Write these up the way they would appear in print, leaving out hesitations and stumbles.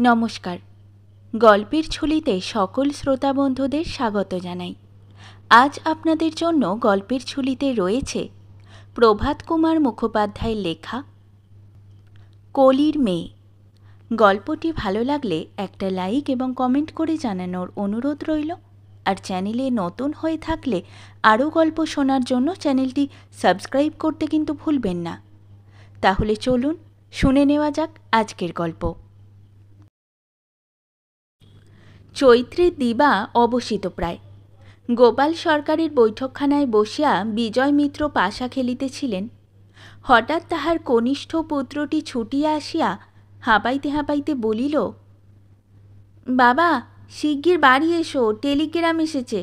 নমস্কার। গল্পের ঝুলিতে সকল শ্রোতা বন্ধুদের স্বাগত জানাই। আজ আপনাদের জন্য গল্পের ঝুলিতে রয়েছে প্রভাত কুমার মুখোপাধ্যায়ের লেখা কলির মেয়ে। গল্পটি ভালো লাগলে একটা লাইক এবং কমেন্ট করে জানানোর অনুরোধ রইল। আর চ্যানেলে নতুন হয়ে থাকলে আরও গল্প শোনার জন্য চ্যানেলটি সাবস্ক্রাইব করতে কিন্তু ভুলবেন না। তাহলে চলুন শুনে নেওয়া যাক আজকের গল্প। চৈত্রের দিবা অবসিত প্রায়। গোপাল সরকারের বৈঠকখানায় বসিয়া বিজয় মিত্র পাশা খেলিতেছিলেন। হঠাৎ তাহার কনিষ্ঠ পুত্রটি ছুটিয়া আসিয়া হাঁপাইতে হাঁপাইতে বলিল, বাবা, শিগগির বাড়ি এসো, টেলিগ্রাম এসেছে।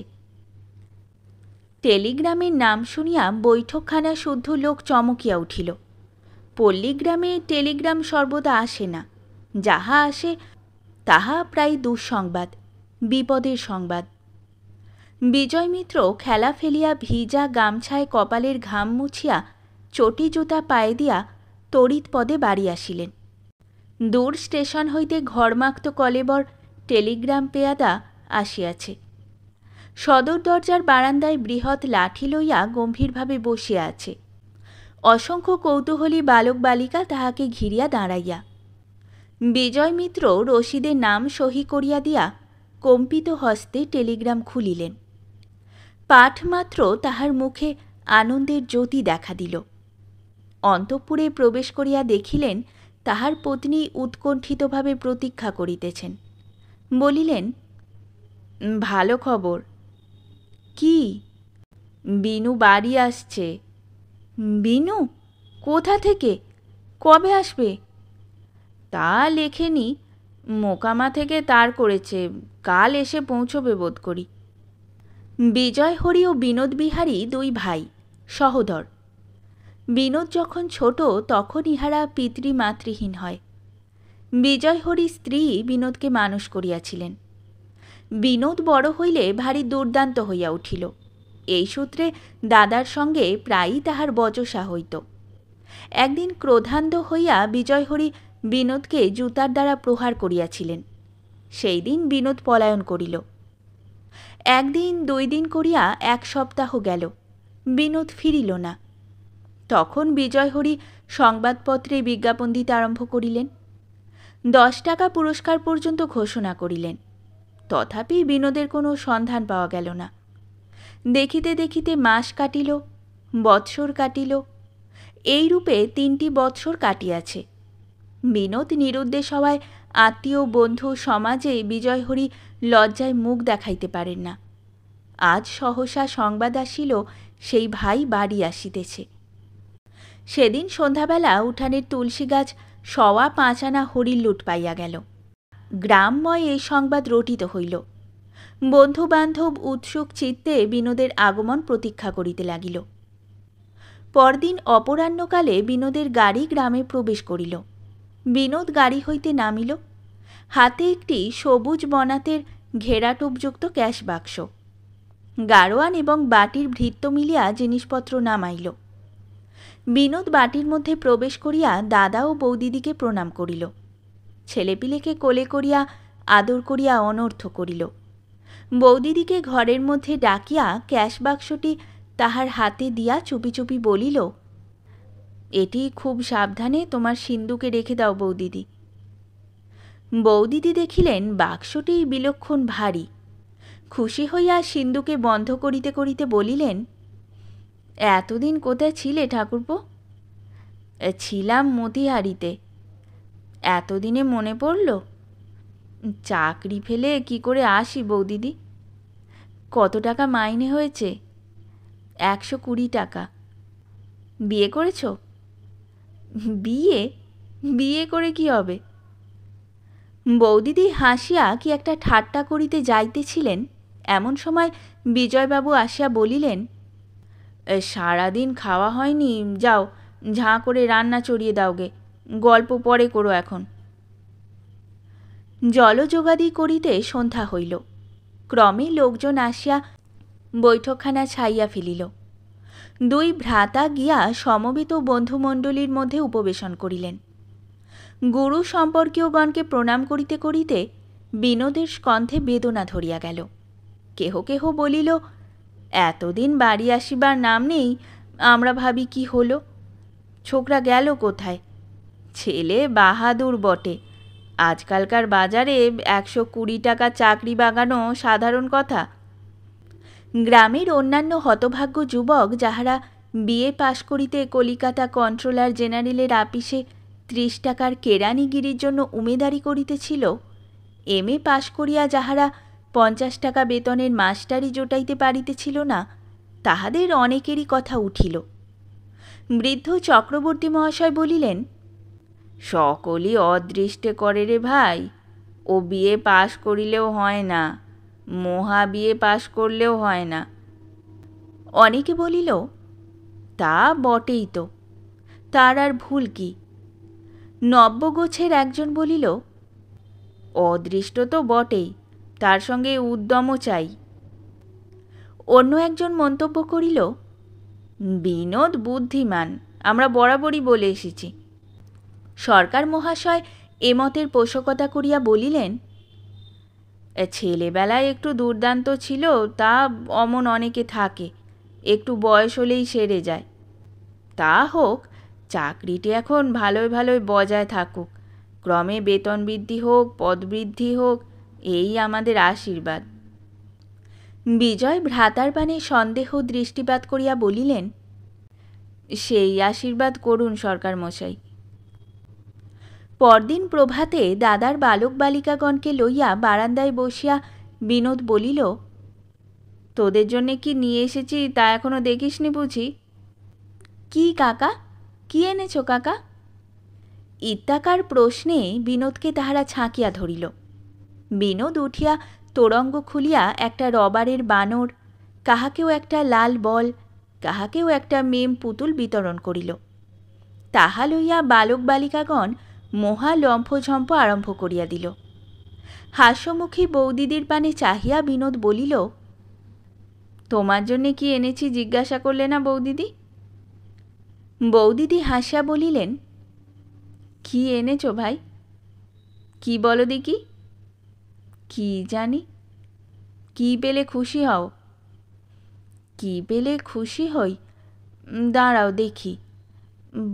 টেলিগ্রামের নাম শুনিয়া বৈঠকখানা শুদ্ধ লোক চমকিয়া উঠিল। পল্লীগ্রামে টেলিগ্রাম সর্বদা আসে না, যাহা আসে তাহা প্রায় দুঃসংবাদ, বিপদের সংবাদ। বিজয় মিত্র খেলা ফেলিয়া ভিজা গামছায় কপালের ঘাম মুছিয়া চটি জুতা পায়ে দিয়া তড়িৎ পদে বাড়ি আসিলেন। দূর স্টেশন হইতে ঘরমাক্ত কলেবর টেলিগ্রাম পেয়াদা আসিয়াছে। সদর দরজার বারান্দায় বৃহৎ লাঠি লইয়া গম্ভীরভাবে বসিয়া আছে। অসংখ্য কৌতূহলী বালক বালিকা তাহাকে ঘিরিয়া দাঁড়াইয়া। বিজয় মিত্র রশিদের নাম সহি করিয়া দিয়া কম্পিত হস্তে টেলিগ্রাম খুলিলেন। পাঠমাত্র তাহার মুখে আনন্দের জ্যোতি দেখা দিল। অন্তঃপুরে প্রবেশ করিয়া দেখিলেন তাহার পত্নী উৎকণ্ঠিতভাবে প্রতীক্ষা করিতেছেন। বলিলেন, ভালো খবর। কি? বিনু বাড়ি আসছে। বিনু? কোথা থেকে? কবে আসবে? তা লেখেনি, মোকামা থেকে তার করেছে, কাল এসে পৌঁছবে বোধ করি। বিজয় হরি ও বিনোদ বিহারী দুই ভাই, সহোদর। বিনোদ যখন ছোট তখন ইহারা পিতৃমাতৃহীন হয়। বিজয় হরি স্ত্রী বিনোদকে মানুষ করিয়াছিলেন। বিনোদ বড় হইলে ভারী দুর্দান্ত হইয়া উঠিল। এই সূত্রে দাদার সঙ্গে প্রায়ই তাহার বচসা হইত। একদিন ক্রোধান্ধ হইয়া বিজয় হরি বিনোদকে জুতার দ্বারা প্রহার করিয়াছিলেন। সেই দিন বিনোদ পলায়ন করিল। একদিন 2 দিন করিয়া 1 সপ্তাহ গেল, বিনোদ ফিরিল না। তখন বিজয় হরি সংবাদপত্রে বিজ্ঞাপন দিতে আরম্ভ করিলেন। 10 টাকা পুরস্কার পর্যন্ত ঘোষণা করিলেন। তথাপি বিনোদের কোনো সন্ধান পাওয়া গেল না। দেখিতে দেখিতে মাস কাটিল, বৎসর কাটিল। এইরূপে 3টি বৎসর কাটিয়াছে। বিনোদ নিরুদ্দেশ হওয়ায় আত্মীয় বন্ধু সমাজে বিজয় হরি লজ্জায় মুখ দেখাইতে পারেন না। আজ সহসা সংবাদ আসিল সেই ভাই বাড়ি আসিতেছে। সেদিন সন্ধ্যাবেলা উঠানের তুলসী গাছ 5.25 আনা হরির লুট পাইয়া গেল। গ্রামময় এই সংবাদ রটিত হইল। বন্ধু বান্ধব উৎসুক চিত্তে বিনোদের আগমন প্রতীক্ষা করিতে লাগিল। পরদিন অপরাহ্নকালে বিনোদের গাড়ি গ্রামে প্রবেশ করিল। বিনোদ গাড়ি হইতে নামিল। হাতে একটি সবুজ বনাতের ঘেরাটোপযুক্ত ক্যাশ বাক্স। গাড়োয়ান এবং বাটির ভৃত্য মিলিয়া জিনিসপত্র নামাইল। বিনোদ বাটির মধ্যে প্রবেশ করিয়া দাদা ও বৌদিদিকে প্রণাম করিল। ছেলেপিলেকে কোলে করিয়া আদর করিয়া অনর্থ করিল। বৌদিদিকে ঘরের মধ্যে ডাকিয়া ক্যাশ বাক্সটি তাহার হাতে দিয়া চুপি চুপি বলিল, এটি খুব সাবধানে তোমার সিন্দুকে রেখে দাও বৌদিদি। বৌদিদি দেখিলেন বাক্সটি বিলক্ষণ ভারী। খুশি হইয়া সিন্দুকে বন্ধ করিতে করিতে বলিলেন, এতদিন কোথায় ছিলে ঠাকুরপো? ছিলাম মতিহারিতে। এতদিনে মনে পড়ল? চাকরি ফেলে কি করে আসি বৌদিদি? কত টাকা মাইনে হয়েছে? 120 টাকা। বিয়ে করেছ? বিয়ে? বিয়ে করে কি হবে? বৌদিদি হাসিয়া কি একটা ঠাট্টা করিতে যাইতেছিলেন, এমন সময় বিজয়বাবু আসিয়া বলিলেন, সারাদিন খাওয়া হয়নি, যাও ঝাঁ করে রান্না চড়িয়ে দাওগে, গল্প পরে করো এখন। জলযোগাদি করিতে সন্ধ্যা হইল। ক্রমে লোকজন আসিয়া বৈঠকখানা ছাইয়া ফেলিল। 2 ভ্রাতা গিয়া সমবেত বন্ধুমণ্ডলীর মধ্যে উপবেশন করিলেন। গুরু সম্পর্কীয়গণকে প্রণাম করিতে করিতে বিনোদের স্কন্ধে বেদনা ধরিয়া গেল। কেহ কেহ বলিল, এতদিন বাড়ি আসিবার নাম নেই, আমরা ভাবি কি হলো, ছোকরা গেল কোথায়? ছেলে বাহাদুর বটে, আজকালকার বাজারে 120 টাকা চাকরি বাগানো সাধারণ কথা। গ্রামের অন্যান্য হতভাগ্য যুবক যাহারা বিএ পাশ করিতে কলিকাতা কন্ট্রোলার জেনারেলের আপিসে 30 টাকার কেরানিগিরির জন্য উমেদারি করিতেছিল, এমএ পাশ করিয়া যাহারা 50 টাকা বেতনের মাস্টারি জোটাইতে পারিতেছিল না, তাহাদের অনেকেরই কথা উঠিল। বৃদ্ধ চক্রবর্তী মহাশয় বলিলেন, সকলই অদৃষ্টে করে রে ভাই, ও বিএ পাশ করিলেও হয় না, মহা বিএ পাশ করলেও হয় না। অনেকে বলিল, তা বটেই তো, তার আর ভুল কি? নব্যগোছের একজন বলিল, অদৃষ্ট তো বটেই, তার সঙ্গে উদ্যমও চাই। অন্য একজন মন্তব্য করিল, বিনোদ বুদ্ধিমান, আমরা বরাবরই বলে এসেছি। সরকার মহাশয় এমতের পোষকতা করিয়া বলিলেন, ছেলেবেলায় একটু দুর্দান্ত ছিল, তা অমন অনেকে থাকে, একটু বয়স হলেই সেরে যায়। তা হোক, চাকরিটি এখন ভালোই ভালোই বজায় থাকুক, ক্রমে বেতন বৃদ্ধি হোক, পদবৃদ্ধি হোক, এই আমাদের আশীর্বাদ। বিজয় ভ্রাতার বাণে সন্দেহ দৃষ্টিপাত করিয়া বলিলেন, সেই আশীর্বাদ করুন সরকার মশাই। পরদিন প্রভাতে দাদার বালক বালিকাগণকে লইয়া বারান্দায় বসিয়া বিনোদ বলিল, তোদের জন্যে কি নিয়ে এসেছি তা এখনো দেখিসনি বুঝি? কি কাকা, কি এনেছ কাকা? ইত্যাকার প্রশ্নে বিনোদকে তাহারা ছাঁকিয়া ধরিল। বিনোদ উঠিয়া তোরঙ্গ খুলিয়া একটা রবারের বানর, কাহাকেও একটা লাল বল, কাহাকেও একটা মেম পুতুল বিতরণ করিল। তাহা লইয়া বালক বালিকাগণ মহা লম্ফঝম্প আরম্ভ করিয়া দিল। হাস্যমুখী বৌদিদির পানে চাহিয়া বিনোদ বলিল, তোমার জন্যে কি এনেছি জিজ্ঞাসা করলে না বৌদিদি? বৌদিদি হাসিয়া বলিলেন, কি এনেছ ভাই? কি বলো দেখি? কি জানি। কি পেলে খুশি হও? কি পেলে খুশি হই? দাঁড়াও দেখি।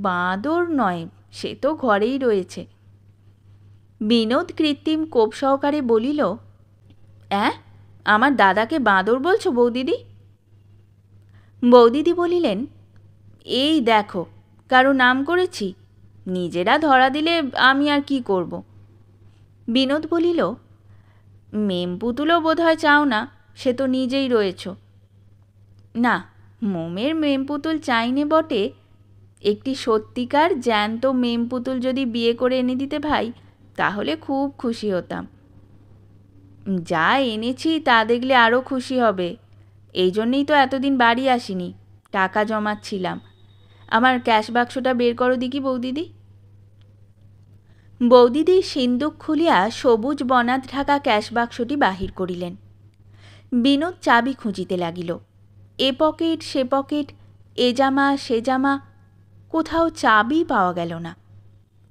বাঁদর নয়, সে তো ঘরেই রয়েছে। বিনোদ কৃত্রিম কোপ সহকারে বলিল, আমার দাদাকে বাঁদর বলছো বৌদিদি? বৌদিদি বলিলেন, এই দেখো, কারো নাম করেছি, নিজেরা ধরা দিলে আমি আর কি করব। বিনোদ বলিল, মেম পুতুলও বোধ হয় চাও না, সে তো নিজেই রয়েছ। না, মোমের মেম পুতুল চাইনে বটে, একটি সত্যিকার জ্যান্ত মেম পুতুল যদি বিয়ে করে এনে দিতে ভাই, তাহলে খুব খুশি হতাম। যা এনেছি তা দেখলে আরও খুশি হবে, এই জন্যেই তো এতদিন বাড়ি আসিনি, টাকা জমাচ্ছিলাম। আমার ক্যাশ বাক্সটা বের করো দেখি বৌদিদি। বৌদিদি সিন্দুক খুলিয়া সবুজ বনাত ঢাকা ক্যাশ বাক্সটি বাহির করিলেন। বিনোদ চাবি খুঁজিতে লাগিল, এ পকেট সে পকেট, এ জামা সে জামা, কোথাও চাবি পাওয়া গেল না।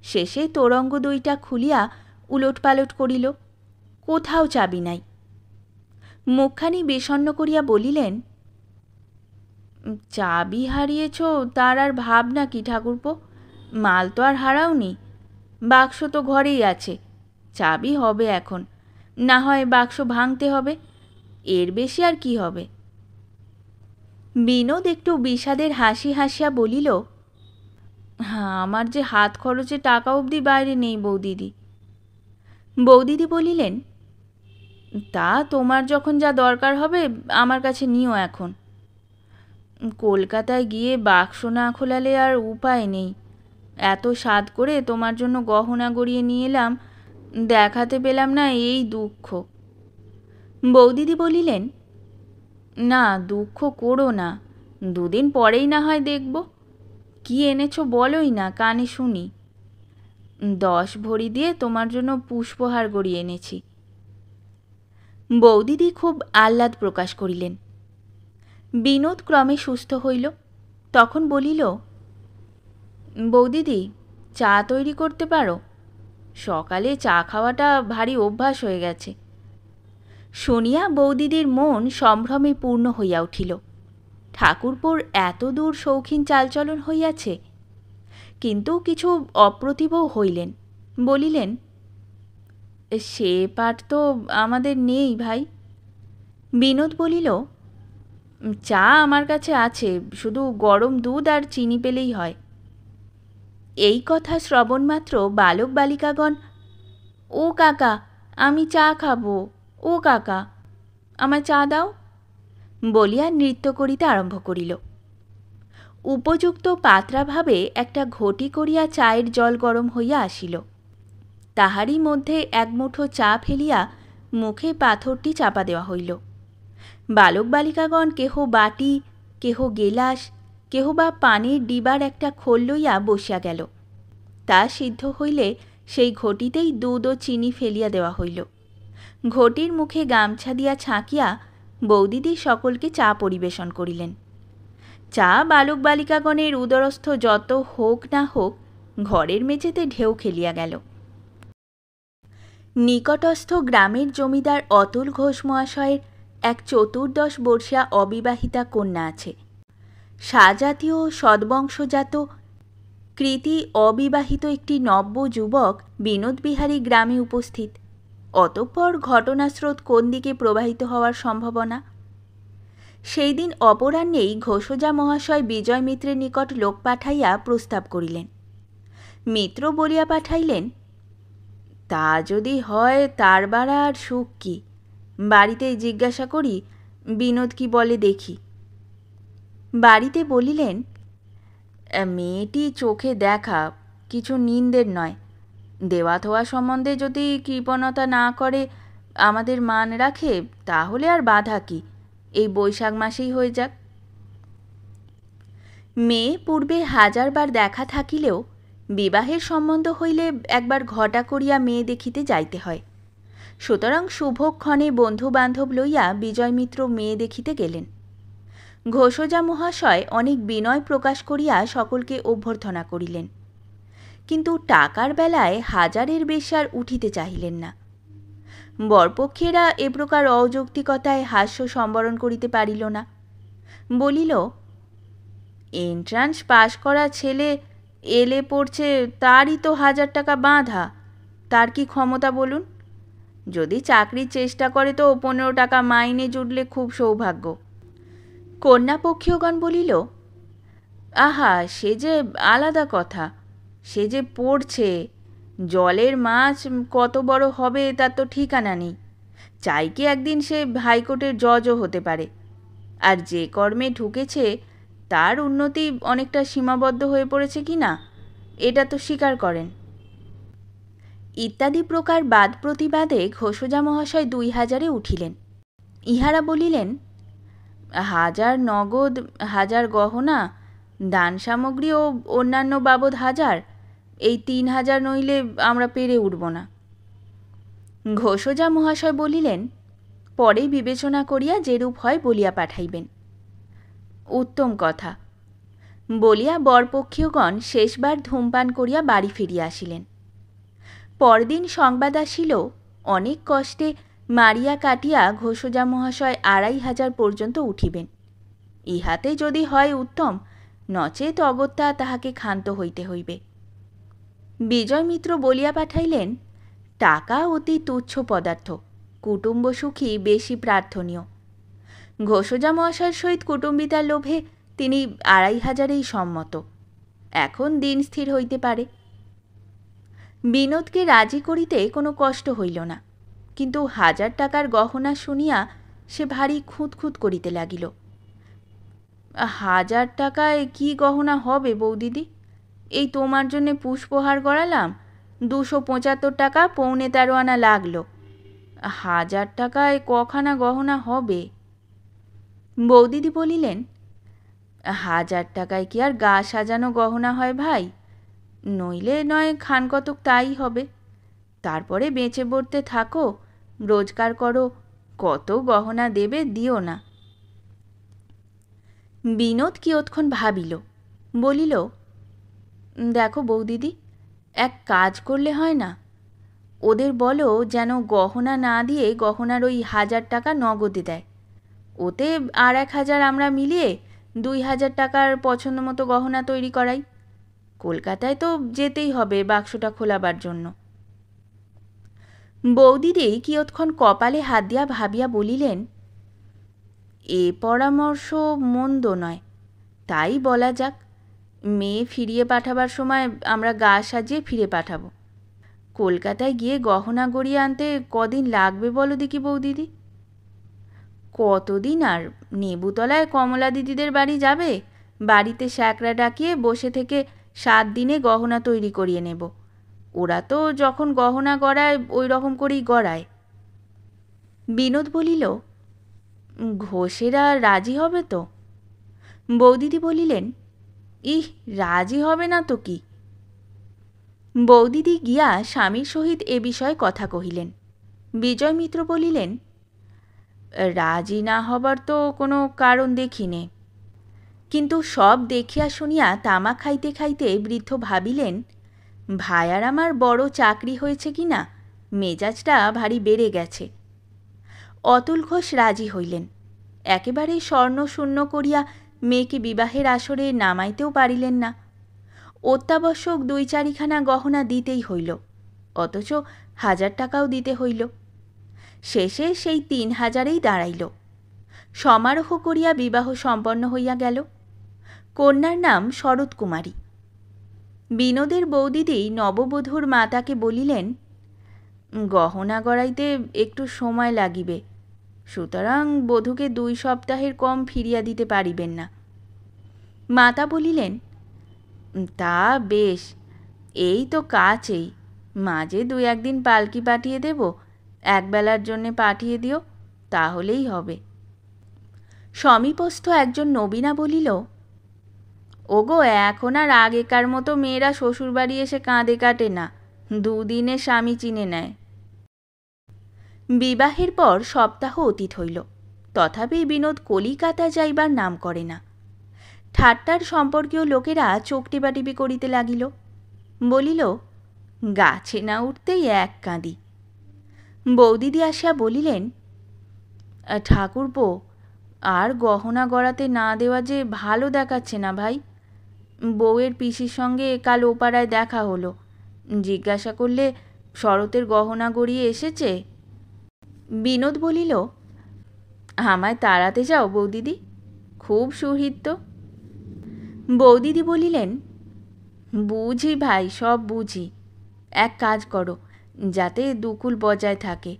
শেষে তোরঙ্গ দুইটা খুলিয়া উলটপালট করিল, কোথাও চাবি নাই। মুখখানি বিষণ্ণ করিয়া বলিলেন, চাবি হারিয়েছ তার আর ভাব না কি ঠাকুরপো, মাল তো আর হারাওনি, বাক্স তো ঘরেই আছে, চাবি হবে এখন, না হয় বাক্স ভাঙতে হবে, এর বেশি আর কি হবে। বিনোদ একটু বিষাদের হাসি হাসিয়া বলিল, আমার যে হাত খরচে টাকা অবধি বাইরে নেই বৌদিদি। বৌদিদি বলিলেন, তা তোমার যখন যা দরকার হবে আমার কাছে নিও এখন। কলকাতায় গিয়ে বাক্স না খোলালে আর উপায় নেই, এত সাধ করে তোমার জন্য গহনা গড়িয়ে নিয়ে এলাম, দেখাতে পেলাম না, এই দুঃখ। বৌদিদি বলিলেন, না দুঃখ করো না, দুদিন পরেই না হয় দেখব। কি এনেছো বলোই না, কানে শুনি। 10 ভরি দিয়ে তোমার জন্য পুষ্পহার গড়িয়ে এনেছি। বৌদিদি খুব আহ্লাদ প্রকাশ করিলেন। বিনোদ ক্রমে সুস্থ হইল, তখন বলিল, বৌদিদি চা তৈরি করতে পারো? সকালে চা খাওয়াটা ভারী অভ্যাস হয়ে গেছে। শুনিয়া বৌদিদির মন সম্ভ্রমে পূর্ণ হইয়া উঠিল। ঠাকুরপোর এত দূর শৌখিন চালচলন হইয়াছে। কিন্তু কিছু অপ্রতিভও হইলেন, বলিলেন, সে পাঠ তো আমাদের নেই ভাই। বিনোদ বলিল, চা আমার কাছে আছে, শুধু গরম দুধ আর চিনি পেলেই হয়। এই কথা শ্রবণমাত্র বালক বালিকাগণ, ও কাকা, আমি চা খাবো, ও কাকা, আমায় চা দাও বলিয়া নৃত্য করিতে আরম্ভ করিল। উপযুক্ত পাত্রাভাবে একটা ঘটি করিয়া চায়ের জল গরম হইয়া আসিল। তাহারই মধ্যে এক মুঠো চা ফেলিয়া মুখে পাথরটি চাপা দেওয়া হইল। বালক বালিকাগণ কেহ বাটি, কেহ গেলাস, কেহ বা পানির ডিবার একটা খোল লইয়া বসিয়া গেল। তা সিদ্ধ হইলে সেই ঘটিতেই দুধ ও চিনি ফেলিয়া দেওয়া হইল। ঘটির মুখে গামছা দিয়া ছাঁকিয়া বৌদিদি সকলকে চা পরিবেশন করিলেন। চা বালক বালিকাগণের উদরস্থ যত হোক না হোক ঘরের মেঝেতে ঢেউ খেলিয়া গেল। নিকটস্থ গ্রামের জমিদার অতুল ঘোষ মহাশয়ের এক 14 বর্ষীয়া অবিবাহিতা কন্যা আছে। সাজাতীয় সদ্বংশজাত কৃতি অবিবাহিত একটি নব্য যুবক বিনোদবিহারী গ্রামে উপস্থিত। অতঃপর ঘটনাস্রোত কোন দিকে প্রবাহিত হওয়ার সম্ভাবনা? সেই দিন অপরাহ্নেই ঘোষজা মহাশয় বিজয় মিত্রের নিকট লোক পাঠাইয়া প্রস্তাব করিলেন। মিত্র বলিয়া পাঠাইলেন, তা যদি হয় তার বাড়া আর সুখ কি, বাড়িতেই জিজ্ঞাসা করি বিনোদ কি বলে দেখি। বাড়িতে বলিলেন, মেয়েটি চোখে দেখা, কিছু নিন্দের নয়, দেওয়া থোয়া সম্বন্ধে যদি কৃপণতা না করে, আমাদের মান রাখে, তাহলে আর বাধা কি, এই বৈশাখ মাসেই হয়ে যাক। মেয়ে পূর্বে 1000 বার দেখা থাকিলেও বিবাহের সম্বন্ধ হইলে একবার ঘটা করিয়া মেয়ে দেখিতে যাইতে হয়। সুতরাং শুভক্ষণে বন্ধু বান্ধব লইয়া বিজয় মিত্র মেয়ে দেখিতে গেলেন। ঘোষজা মহাশয় অনেক বিনয় প্রকাশ করিয়া সকলকে অভ্যর্থনা করিলেন, কিন্তু টাকার বেলায় 1000-এর বেশি আর উঠিতে চাহিলেন না। বরপক্ষেরা এ প্রকার অযৌক্তিকতায় হাস্য সম্বরণ করিতে পারিল না। বলিল, এন্ট্রান্স পাশ করা ছেলে এলে পড়ছে, তারই তো 1000 টাকা বাঁধা, তার কি ক্ষমতা বলুন? যদি চাকরির চেষ্টা করে তো 15 টাকা মাইনে জুটলে খুব সৌভাগ্য। কন্যাপক্ষীয়গণ বলিল, আহা, সে যে আলাদা কথা, সে যে পড়ছে, জলের মাছ কত বড় হবে তার তো ঠিকানা নেই, চাই কি একদিন সে হাইকোর্টের জজও হতে পারে, আর যে কর্মে ঢুকেছে তার উন্নতি অনেকটা সীমাবদ্ধ হয়ে পড়েছে কি না, এটা তো স্বীকার করেন। ইত্যাদি প্রকার বাদ প্রতিবাদে ঘোষজা মহাশয় 2000-এ উঠিলেন। ইহারা বলিলেন, 1000 নগদ, 1000 গহনা, দান সামগ্রী ও অন্যান্য বাবদ 1000, এই 3000 নইলে আমরা পেরে উঠব না। ঘোষজা মহাশয় বলিলেন, পরে বিবেচনা করিয়া যেরূপ হয় বলিয়া পাঠাইবেন। উত্তম কথা বলিয়া বরপক্ষীয়গণ শেষবার ধূমপান করিয়া বাড়ি ফিরিয়া আসিলেন। পরদিন সংবাদ আসিল, অনেক কষ্টে মারিয়া কাটিয়া ঘোষজা মহাশয় 2500 পর্যন্ত উঠিবেন। ইহাতে যদি হয় উত্তম, নচেত অগত্যা তাহাকে ক্ষান্ত হইতে হইবে। বিজয় মিত্র বলিয়া পাঠাইলেন, টাকা অতি তুচ্ছ পদার্থ, কুটুম্ব সুখী বেশি প্রার্থনীয়। ঘোষজা মহাশয়ের সহিত কুটুম্বিতার লোভে তিনি 2500-এই সম্মত। এখন দিন স্থির হইতে পারে। বিনোদকে রাজি করিতে কোনো কষ্ট হইল না, কিন্তু 1000 টাকার গহনা শুনিয়া সে ভারী খুঁতখুঁত করিতে লাগিল। 1000 টাকায় কি গহনা হবে বৌদিদি? এই তোমার জন্যে পুষ্পহার গড়ালাম, 275 টাকা 13.75 আনা লাগলো, 1000 টাকায় কখানা গহনা হবে? বৌদিদি বলিলেন, 1000 টাকায় কি আর গা সাজানো গহনা হয় ভাই? নইলে নয় খান কতক তাই হবে, তারপরে বেঁচে পড়তে থাকো, রোজগার করো, কত গহনা দেবে দিও না। বিনোদ কিয়ৎক্ষণ ভাবিল, বলিল, দেখো বৌদিদি, এক কাজ করলে হয় না? ওদের বলো যেন গহনা না দিয়ে গহনার ওই 1000 টাকা নগদে দেয়। ওতে আর 1000 আমরা মিলিয়ে 2000 টাকার পছন্দ মতো গহনা তৈরি করাই। কলকাতায় তো যেতেই হবে বাক্সটা খোলাবার জন্য। বৌদিদি কিয়ৎক্ষণ কপালে হাত দিয়া ভাবিয়া বলিলেন, এ পরামর্শ মন্দ নয়, তাই বলা যাক। মেয়ে ফিরিয়ে পাঠাবার সময় আমরা গা সাজিয়ে ফিরে পাঠাবো। কলকাতায় গিয়ে গহনা গড়িয়ে আনতে কদিন লাগবে বলো দেখি বৌদিদি? কতদিন আর? নেবুতলায় কমলা দিদিদের বাড়ি যাবে, বাড়িতে স্যাকরা ডাকিয়ে বসে থেকে 7 দিনে গহনা তৈরি করিয়ে নেব। ওরা তো যখন গহনা গড়ায় ওই রকম করেই গড়ায়। বিনোদ বলিল, ঘোষেরা রাজি হবে তো? বৌদিদি বলিলেন, ইহ, রাজি হবে না তো কি। বৌদিদি গিয়া স্বামীর সহিত এ বিষয়ে কথা কহিলেন। বিজয় মিত্র বলিলেন, রাজি না হবার তো কোনো কারণ দেখি নে। কিন্তু সব দেখিয়া শুনিয়া তামাক খাইতে খাইতে বৃদ্ধ ভাবিলেন, ভায়ার আমার বড় চাকরি হয়েছে কি না, মেজাজটা ভারী বেড়ে গেছে। অতুল ঘোষ রাজি হইলেন। একেবারে স্বর্ণশূন্য করিয়া মেয়েকে বিবাহের আসরে নামাইতেও পারিলেন না। অত্যাবশ্যক 2-4খানা গহনা দিতেই হইল, অথচ 1000 টাকাও দিতে হইল। শেষে সেই 3000এই দাঁড়াইল। সমারোহ করিয়া বিবাহ সম্পন্ন হইয়া গেল। কন্যার নাম শরৎ কুমারী। বিনোদের বৌদিদি নববধূর মাতাকে বলিলেন, গহনা গড়াইতে একটু সময় লাগিবে, সুতরাং বধূকে 2 সপ্তাহের কম ফিরিয়া দিতে পারিবেন না। মাতা বলিলেন, তা বেশ, এই তো কাছেই, মাঝে 2-1 দিন পালকি পাঠিয়ে দেব, একবেলার জন্যে পাঠিয়ে দিও, তাহলেই হবে। সমীপস্থ একজন নবীনা বলিল, ওগো, এখন আর আগেকার মতো মেয়েরা শ্বশুরবাড়ি এসে কাঁদে কাটে না, 2 দিনে স্বামী চিনে নেয়। বিবাহের পর সপ্তাহ অতীত হইল, তথাপি বিনোদ কলিকাতা যাইবার নাম করে না। ঠাট্টার সম্পর্কীয় লোকেরা চোখ টিপাটিপি করিতে লাগিল। বলিল, গাছে না উঠতেই এক কাঁদি। বৌদিদি আসিয়া বলিলেন, ঠাকুরপো, আর গহনা গড়াতে না দেওয়া যে ভালো দেখাচ্ছে না ভাই। বউয়ের পিসির সঙ্গে কাল ওপাড়ায় দেখা হলো, জিজ্ঞাসা করলে শরতের গহনা গড়িয়ে এসেছে। বিনোদ বলিল, আমায় তাড়াতে যাও বৌদিদি, খুব সুহৃদ। বৌদিদি বলিলেন, বুঝি ভাই, সব বুঝি। এক কাজ করো, যাতে দুকুল বজায় থাকে।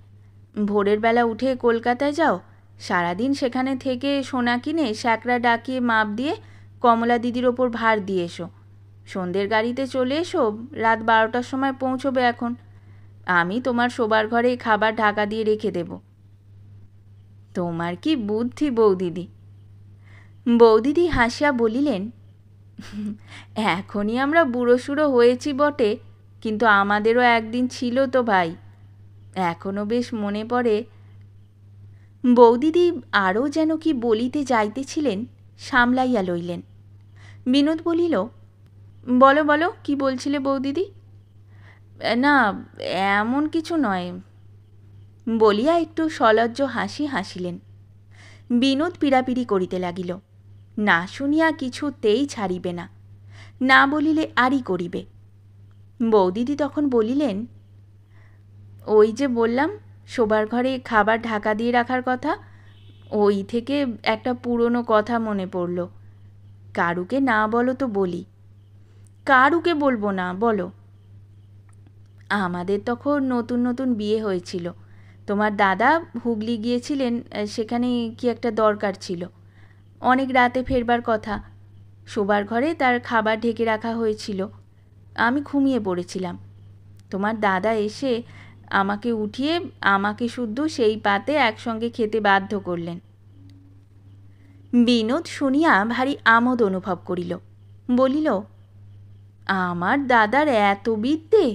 ভোরের বেলা উঠে কলকাতায় যাও, সারাদিন সেখানে থেকে সোনা কিনে স্যাকরা ডাকিয়ে মাপ দিয়ে কমলা দিদির ওপর ভার দিয়ে এসো। সন্ধ্যের গাড়িতে চলে এসো, রাত 12টার সময় পৌঁছবে। এখন আমি তোমার শোবার ঘরে খাবার ঢাকা দিয়ে রেখে দেব। তোমার কি বুদ্ধি বৌদিদি। বৌদিদি হাসিয়া বলিলেন, এখনই আমরা বুড়োসুড়ো হয়েছি বটে, কিন্তু আমাদেরও একদিন ছিল তো ভাই, এখনও বেশ মনে পড়ে। বৌদিদি আরও যেন কি বলিতে যাইতেছিলেন, সামলাইয়া লইলেন। বিনোদ বলিল, বলো বলো, কি বলছিলে বৌদিদি? না, এমন কিছু নয়, বলিয়া একটু সলজ্জ হাসি হাসিলেন। বিনোদ পীড়াপিড়ি করিতে লাগিল, না শুনিয়া কিছুতেই ছাড়িবে না, না বলিলে আরই করিবে। বৌদিদি তখন বলিলেন, ওই যে বললাম শোবার ঘরে খাবার ঢাকা দিয়ে রাখার কথা, ওই থেকে একটা পুরনো কথা মনে পড়ল। কারুকে না বলো তো বলি। কারুকে বলবো না, বলো। আমাদের তখন নতুন নতুন বিয়ে হয়েছিল। তোমার দাদা হুগলি গিয়েছিলেন, সেখানে কি একটা দরকার ছিল। অনেক রাতে ফেরবার কথা। শোবার ঘরে তার খাবার ঢেকে রাখা হয়েছিল। আমি ঘুমিয়ে পড়েছিলাম। তোমার দাদা এসে আমাকে উঠিয়ে আমাকে শুদ্ধ সেই পাতে একসঙ্গে খেতে বাধ্য করলেন। বিনোদ শুনিয়া ভারী আমোদ অনুভব করিল। বলিল, আমার দাদার এত বিদ্যে!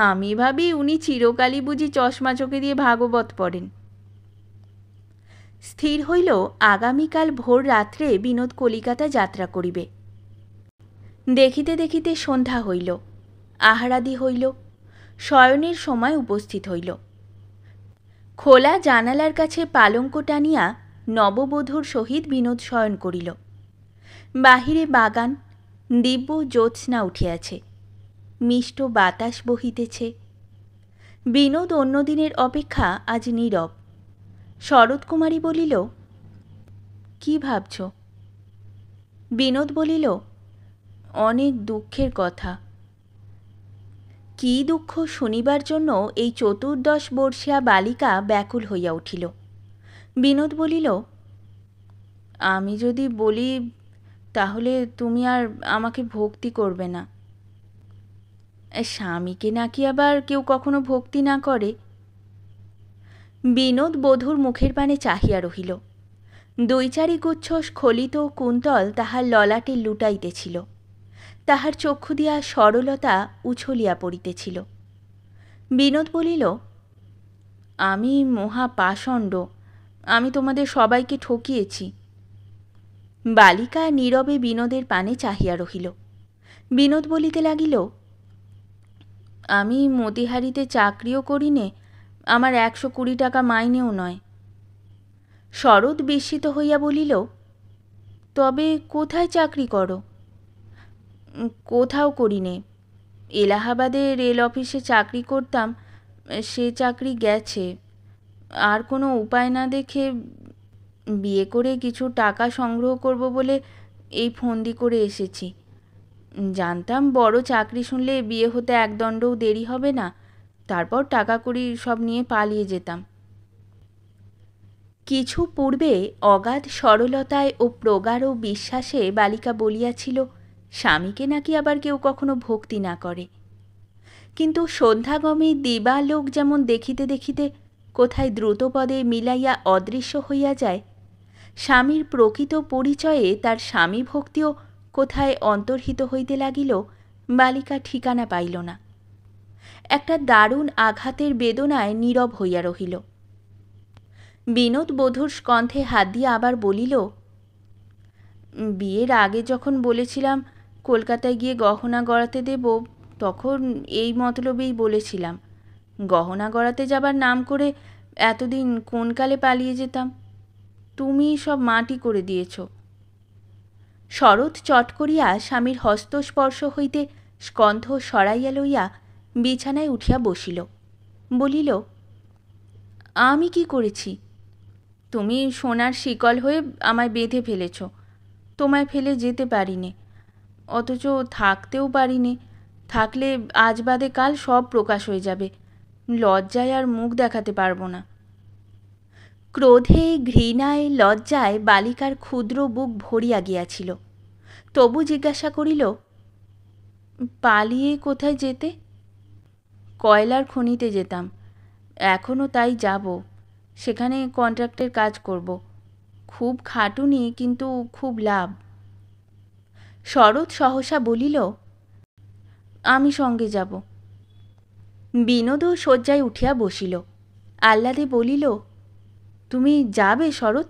আমি ভাবি উনি চিরকালই বুঝি চশমা চোখে দিয়ে ভাগবত পড়েন। স্থির হইল আগামীকাল ভোর রাত্রে বিনোদ কলিকাতা যাত্রা করিবে। দেখিতে দেখিতে সন্ধ্যা হইল, আহারাদি হইল। শয়নের সময় উপস্থিত হইল। খোলা জানালার কাছে পালঙ্ক টানিয়া নববধূর সহিত বিনোদ শয়ন করিল। বাহিরে বাগান, দিব্য জ্যোৎস্না উঠিয়াছে, মিষ্ট বাতাস বহিতেছে। বিনোদ অন্যদিনের অপেক্ষা আজ নীরব। শরৎকুমারী বলিল, কি ভাবছ? বিনোদ বলিল, অনেক দুঃখের কথা। কি দুঃখ শুনিবার জন্য এই 14 বর্ষীয়া বালিকা ব্যাকুল হইয়া উঠিল। বিনোদ বলিল, আমি যদি বলি তাহলে তুমি আর আমাকে ভক্তি করবে না। স্বামীকে নাকি আবার কেউ কখনো ভক্তি না করে? বিনোদ বধূর মুখের পানে চাহিয়া রহিল। 2-4 গুচ্ছ স্খলিত কুন্তল তাহার ললাটে লুটাইতেছিল, তাহার চক্ষু দিয়া সরলতা উছলিয়া পড়িতেছিল। বিনোদ বলিল, আমি মহা পাষণ্ড, আমি তোমাদের সবাইকে ঠকিয়েছি। বালিকা নীরবে বিনোদের পানে চাহিয়া রহিল। বিনোদ বলিতে লাগিল, আমি মতিহারিতে চাকরিও করি নে, আমার 120 টাকা মাইনেও নয়। শরৎ বিস্মিত হইয়া বলিল, তবে কোথায় চাকরি করো? কোথাও করি নে, এলাহাবাদে রেল অফিসে চাকরি করতাম, সে চাকরি গেছে। আর কোনো উপায় না দেখে বিয়ে করে কিছু টাকা সংগ্রহ করব বলে এই ফন্দি করে এসেছি। জানতাম বড় চাকরি শুনলে বিয়ে হতে একদণ্ডও দেরি হবে না, তারপর টাকা কড়ি সব নিয়ে পালিয়ে যেতাম। কিছু পূর্বে অগাধ সরলতায় ও প্রগাঢ় বিশ্বাসে বালিকা বলিয়াছিল, স্বামীকে নাকি আবার কেউ কখনো ভক্তি না করে। কিন্তু সন্ধ্যাগমে দিবালোক যেমন দেখিতে দেখিতে কোথায় দ্রুতপদে মিলাইয়া অদৃশ্য হইয়া যায়, স্বামীর প্রকৃত পরিচয়ে তার স্বামী ভক্তিও কোথায় অন্তর্হিত হইতে লাগিল, বালিকা ঠিকানা পাইল না। একটা দারুণ আঘাতের বেদনায় নীরব হইয়া রহিল। বিনোদ বধূর স্কন্ধে হাত দিয়ে আবার বলিল, বিয়ের আগে যখন বলেছিলাম কলকাতায় গিয়ে গহনা গড়াতে দেব, তখন এই মতলবেই বলেছিলাম। গহনা গড়াতে যাবার নাম করে এতদিন কোন কালে পালিয়ে যেতাম। তুমি সব মাটি করে দিয়েছ। শরৎ চট করিয়া স্বামীর হস্তস্পর্শ হইতে স্কন্ধ সরাইয়া লইয়া বিছানায় উঠিয়া বসিল। বলিল, আমি কি করেছি? তুমি সোনার শিকল হয়ে আমায় বেঁধে ফেলেছ, তোমায় ফেলে যেতে পারিনে, অথচ থাকতেও পারিনে। থাকলে আজ বাদে কাল সব প্রকাশ হয়ে যাবে, লজ্জায় আর মুখ দেখাতে পারবো না। ক্রোধে, ঘৃণায়, লজ্জায় বালিকার ক্ষুদ্র বুক ভরিয়া গিয়াছিল। তবু জিজ্ঞাসা করিল, পালিয়ে কোথায় যেতে? কয়লার খনিতে যেতাম, এখনও তাই যাব। সেখানে কন্ট্রাক্টের কাজ করব। খুব খাটুনি, কিন্তু খুব লাভ। শরৎ সহসা বলিল, আমি সঙ্গে যাব। বিনোদও শয্যায় উঠিয়া বসিল। আহ্লাদে বলিল, তুমি যাবে শরৎ?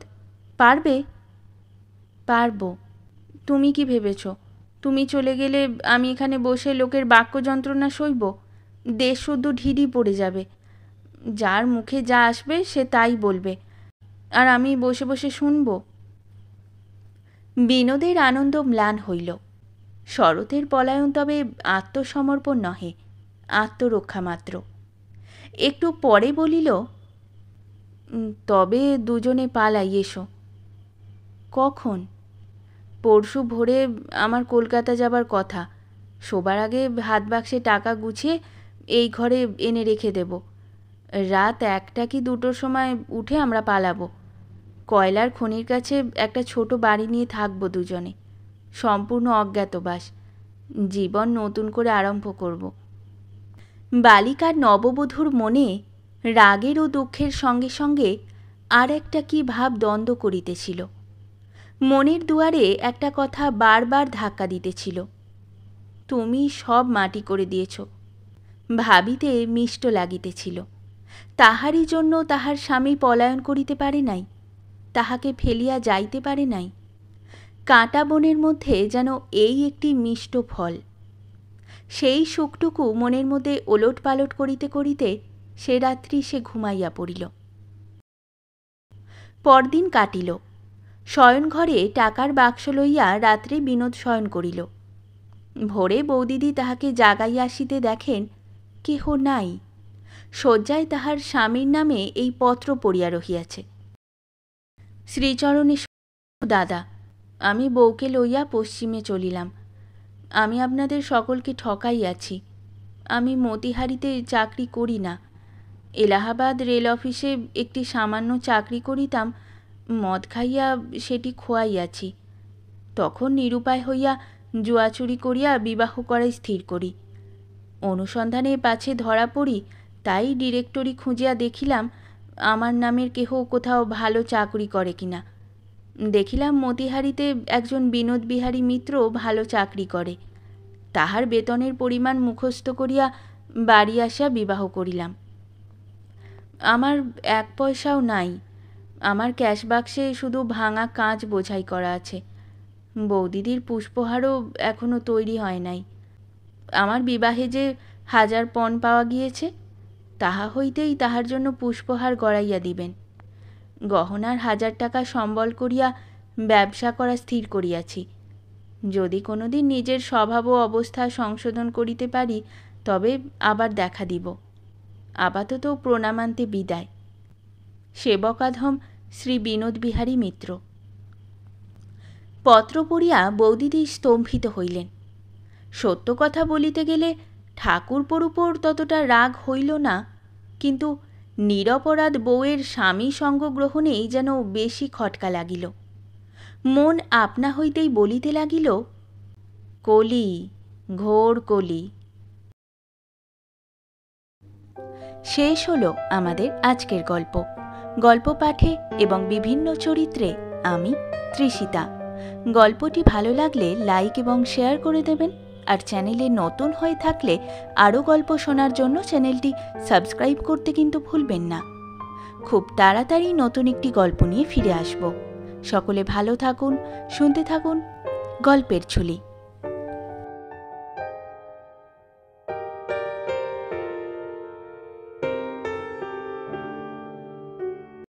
পারবে? পারব। তুমি কি ভেবেছ তুমি চলে গেলে আমি এখানে বসে লোকের বাক্য যন্ত্রণা সইব? দেশ শুদ্ধ ঢিঢি পড়ে যাবে। যার মুখে যা আসবে সে তাই বলবে, আর আমি বসে বসে শুনব। বিনোদের আনন্দ ম্লান হইল। শরতের পলায়ন তবে আত্মসমর্পণ নহে, আত্মরক্ষা মাত্র। একটু পরে বলিল, তবে দুজনে পালাই, এসো। কখন? পরশু ভোরে আমার কলকাতা যাবার কথা। শোবার আগে হাত বাক্সে টাকা গুছিয়ে এই ঘরে এনে রেখে দেব। রাত 1টা কি 2টোর সময় উঠে আমরা পালাবো। কয়লার খনির কাছে একটা ছোট বাড়ি নিয়ে থাকবো দুজনে, সম্পূর্ণ অজ্ঞাতবাস। জীবন নতুন করে আরম্ভ করব। বালিকার নববধূর মনে রাগের ও দুঃখের সঙ্গে সঙ্গে আর একটা কি ভাব দ্বন্দ্ব করিতেছিল। মনের দুয়ারে একটা কথা বারবার ধাক্কা দিতেছিল, তুমি সব মাটি করে দিয়েছ। ভাবিতে মিষ্ট লাগিতেছিল। তাহারই জন্য তাহার স্বামী পলায়ন করিতে পারে নাই, তাহাকে ফেলিয়া যাইতে পারে নাই। কাঁটা বনের মধ্যে যেন এই একটি মিষ্ট ফল। সেই সুখটুকু মনের মধ্যে ওলট পালট করিতে করিতে সে রাত্রি সে ঘুমাইয়া পড়িল। পরদিন কাটিল। শয়নঘরে টাকার বাক্স লইয়া রাত্রে বিনোদ শয়ন করিল। ভোরে বৌদিদি তাহাকে জাগাইয়া আসিতে দেখেন কেহ নাই। শয্যায় তাহার স্বামীর নামে এই পত্র পড়িয়া রহিয়াছে। শ্রীচরণে, দাদা, আমি বউকে লইয়া পশ্চিমে চলিলাম। আমি আপনাদের সকলকে ঠকাইয়াছি। আমি মতিহারিতে চাকরি করি না। এলাহাবাদ রেল অফিসে একটি সামান্য চাকরি করিতাম, মদ খাইয়া সেটি খোয়াইয়াছি। তখন নিরুপায় হইয়া জুয়াচুরি করিয়া বিবাহ করাই স্থির করি। অনুসন্ধানে পাছে ধরা পড়ি, তাই ডিরেক্টরি খুঁজিয়া দেখিলাম আমার নামের কেহ কোথাও ভালো চাকরি করে কিনা। দেখিলাম মতিহারিতে একজন বিনোদ বিহারী মিত্র ভালো চাকরি করে। তাহার বেতনের পরিমাণ মুখস্থ করিয়া বাড়ি আসিয়া বিবাহ করিলাম। আমার 1 পয়সাও নাই। আমার ক্যাশ বাক্সে শুধু ভাঙা কাঁচ বোঝাই করা আছে। বৌদিদির পুষ্পহারও এখনো তৈরি হয় নাই। আমার বিবাহে যে 1000 পণ পাওয়া গিয়েছে, তাহা হইতেই তাহার জন্য পুষ্পহার গড়াইয়া দিবেন। গহনার 1000 টাকা সম্বল করিয়া ব্যবসা করা স্থির করিয়াছি। যদি কোনোদিন নিজের স্বভাব ও অবস্থা সংশোধন করিতে পারি, তবে আবার দেখা দিব। আপাতত প্রণামান্তে বিদায়। সেবকাধম শ্রী বিনোদ বিহারী মিত্র। পত্র পড়িয়া বৌদিদি স্তম্ভিত হইলেন। সত্য কথা বলিতে গেলে ঠাকুরপোর উপর ততটা রাগ হইল না, কিন্তু নিরপরাধ বউয়ের স্বামী সঙ্গ গ্রহণেই যেন বেশি খটকা লাগিল। মন আপনা হইতেই বলিতে লাগিল, কলি, ঘোর কলি। শেষ হলো আমাদের আজকের গল্প। গল্প পাঠে এবং বিভিন্ন চরিত্রে আমি তৃষিতা। গল্পটি ভালো লাগলে লাইক এবং শেয়ার করে দেবেন। আর চ্যানেলে নতুন হয়ে থাকলে আরও গল্প শোনার জন্য চ্যানেলটি সাবস্ক্রাইব করতে কিন্তু ভুলবেন না। খুব তাড়াতাড়ি নতুন একটি গল্প নিয়ে ফিরে আসব। সকলে ভালো থাকুন, শুনতে থাকুন গল্পের ঝুলি।